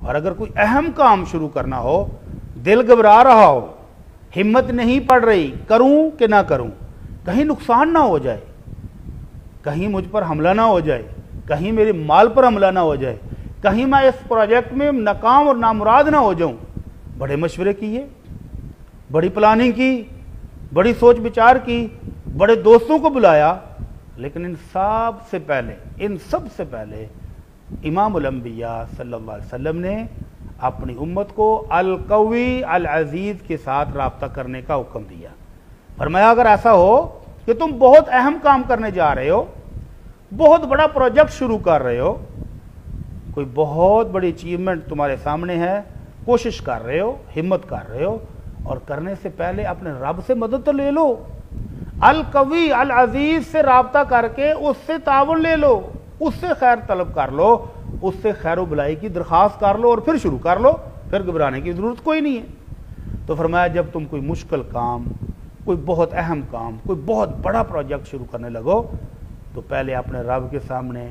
اور اگر کوئی اہم کام شروع کرنا ہو، دل گھبرا رہا ہو، ہمت نہیں پڑ رہی کروں کہ نہ کروں، کہیں نقصان نہ ہو جائے، کہیں مجھ پر حملہ نہ ہو جائے، کہیں میرے مال پر حملہ نہ ہو جائے، کہیں میں اس پروجیکٹ میں ناکام اور نامراد نہ ہو جاؤں، بڑے مشورے کیے، بڑی پلاننگ کی، بڑی سوچ بچار کی، بڑے دوستوں کو بلایا، لیکن ان سب سے پہلے امام الانبیاء صلی اللہ علیہ وسلم نے اپنی امت کو القوی العزیز کے ساتھ رابطہ کرنے کا حکم دیا۔ فرمایا اگر ایسا ہو کہ تم بہت اہم کام کرنے جا رہے ہو، بہت بڑا پروجیکٹ شروع کر رہے ہو، کوئی بہت بڑی اچیومنٹ تمہارے سامنے ہے، کوشش کر رہے ہو، ہمت کر رہے ہو، اور کرنے سے پہلے اپنے رب سے مدد تو لے لو، القوی العزیز سے رابطہ کر کے اس سے تعاون لے لو، اس سے خیر طلب کر لو، اس سے خیر و بلائی کی درخواست کر لو اور پھر شروع کر لو، پھر گھبرانے کی ضرورت کوئی نہیں ہے۔ تو فرمایا جب تم کوئی مشکل کام، کوئی بہت اہم کام، کوئی بہت بڑا پروجیکٹ شروع کرنے لگو تو پہلے اپنے رب کے سامنے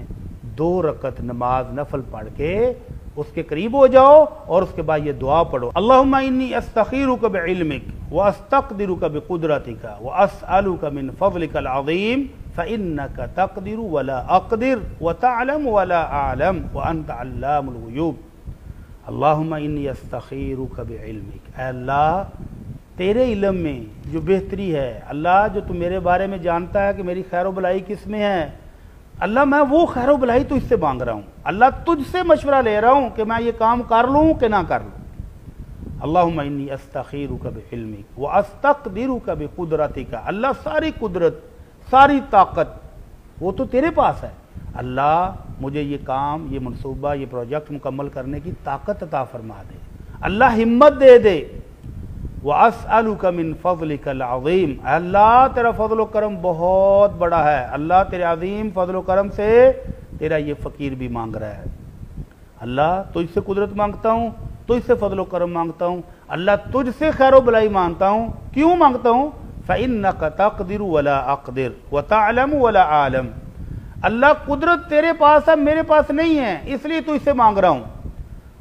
2 رکعت نماز نفل پڑھ کے اس کے قریب ہو جاؤ، اور اس کے بعد یہ دعا پڑھو، اللہم انی استخیرک بعلمک واستقدرک بقدرتک واسألک من فضلک العظیم فإنک تقدر ولا اقدر وتعلم ولا اعلم وانت علام الغیوب۔ اللہم انی استخیرک بعلمک، اے اللہ تیرے علم میں جو بہتری ہے، اللہ جو تو میرے بارے میں جانتا ہے کہ میری خیر و بلائی کس میں ہے، اللہ میں وہ خیر و بلائی تجھ سے مانگ رہا ہوں، اللہ تجھ سے مشورہ لے رہا ہوں کہ میں یہ کام کر لوں کہ نہ کر لوں۔ اللہم انی استخیرک بعلمک واستقدرک بقدرتک، اللہ ساری قدرت، ساری طاقت وہ تو تیرے پاس ہے، اللہ مجھے یہ کام، یہ منصوبہ، یہ پروجیکٹ مکمل کرنے کی طاقت عطا فرما دے، اللہ ہمت دے دے۔ وَأَسْأَلُكَ مِن فَضْلِكَ الْعَظِيمِ، اللہ تیرا فضل و کرم بہت بڑا ہے، اللہ تیرے عظیم فضل و کرم سے تیرا یہ فقیر بھی مانگ رہا ہے، اللہ تجھ سے قدرت مانگتا ہوں، تجھ سے فضل و کرم مانگتا ہوں، اللہ تجھ سے خیر و بلائی مانگتا ہوں، کیوں مانگتا ہوں؟ فَإِنَّكَ تَقْدِرُ وَلَا أَقْدِرُ وَتَعْلَمُ وَلَا أَعْلَمُ، اللہ قدرت تیرے پاس ہے، میرے پاس نہیں ہے، اس لیے تجھ سے مانگ رہا ہوں،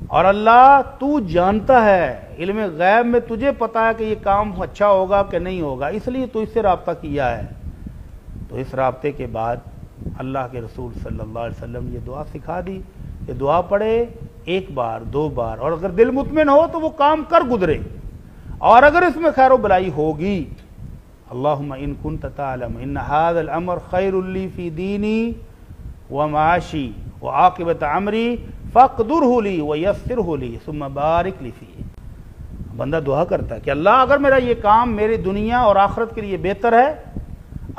اور اللہ تو جانتا ہے، علم غیب میں تجھے پتا ہے کہ یہ کام اچھا ہوگا کہ نہیں ہوگا، اس لیے تو اس سے رابطہ کیا ہے۔ تو اس رابطے کے بعد اللہ کے رسول صلی اللہ علیہ وسلم نے یہ دعا سکھا دی کہ دعا پڑھے 1 بار 2 بار، اور اگر دل مطمئن ہو تو وہ کام کر گزرے، اور اگر اس میں خیر و بلائی ہوگی، اللہم ان کنت تعلم ان هذا الامر خیر لی فی دینی ومعاشی وعاقبت عمری فاقدرہ لی ویسرہ لی ثم بارک لی فیہ۔ بندہ دعا کرتا ہے کہ اللہ اگر میرا یہ کام میری دنیا اور آخرت کے لیے بہتر ہے،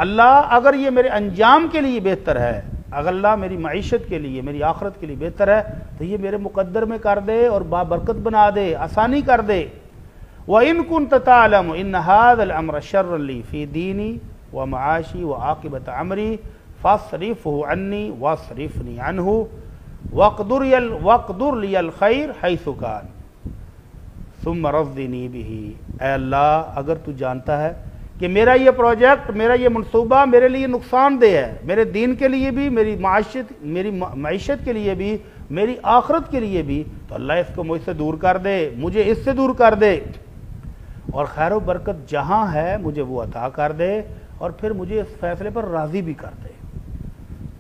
اللہ اگر یہ میرے انجام کے لیے بہتر ہے، اگر اللہ میری معیشت کے لیے، میری آخرت کے لیے بہتر ہے تو یہ میرے مقدر میں کر دے اور بابرکت بنا دے، آسانی کر دے۔ وَإِن كُنْتَ تَعْلَمُ إِنَّ هَذَا الْأَمْرَ شَرٌّ لِّي فِي دِينِي وَمَعَاشِي وَعَاقِبَةِ أَمْرِي فَاصْرِفْهُ عَنِّي وَاصْرِفْنِي عَنْهُ وَاقْدُرْ لِيَ الْخَيْرَ حَيْثُ كَانَ ثُمَّ رَضِّنِي بِهِ، اے اللہ اگر تو جانتا ہے کہ میرا یہ پروجیکٹ، میرا یہ منصوبہ میرے لیے نقصان دہ ہے، میرے دین کے لیے بھی، میری معیشت کے لیے بھی، میری آخرت کے لیے بھی، تو اللہ اس کو مجھ سے دور کر دے، مجھے اس سے دور کر دے، اور خیر و برکت جہاں ہے مجھے وہ عطا کر دے، اور پھر مجھے اس فیصلے پر راضی بھی کر دے۔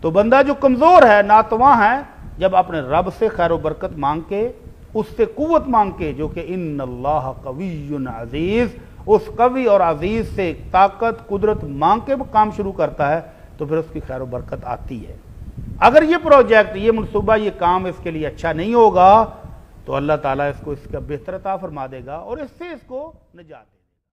تو بندہ جو کمزور ہے، ناتواں ہے، جب اپنے رب سے خیر و برکت مانگ کے، اس سے قوت مانگ کے، جو کہ ان اللہ قوی عزیز، اس قوی اور عزیز سے طاقت قدرت مانگ کے کام شروع کرتا ہے، تو پھر اس کی خیر و برکت آتی ہے۔ اگر یہ پروجیکٹ، یہ منصوبہ، یہ کام اس کے لیے اچھا نہیں ہوگا تو اللہ تعالیٰ اس کو اس کا بہتر عطا فرما دے گا اور اس سے اس کو نجات دے گا۔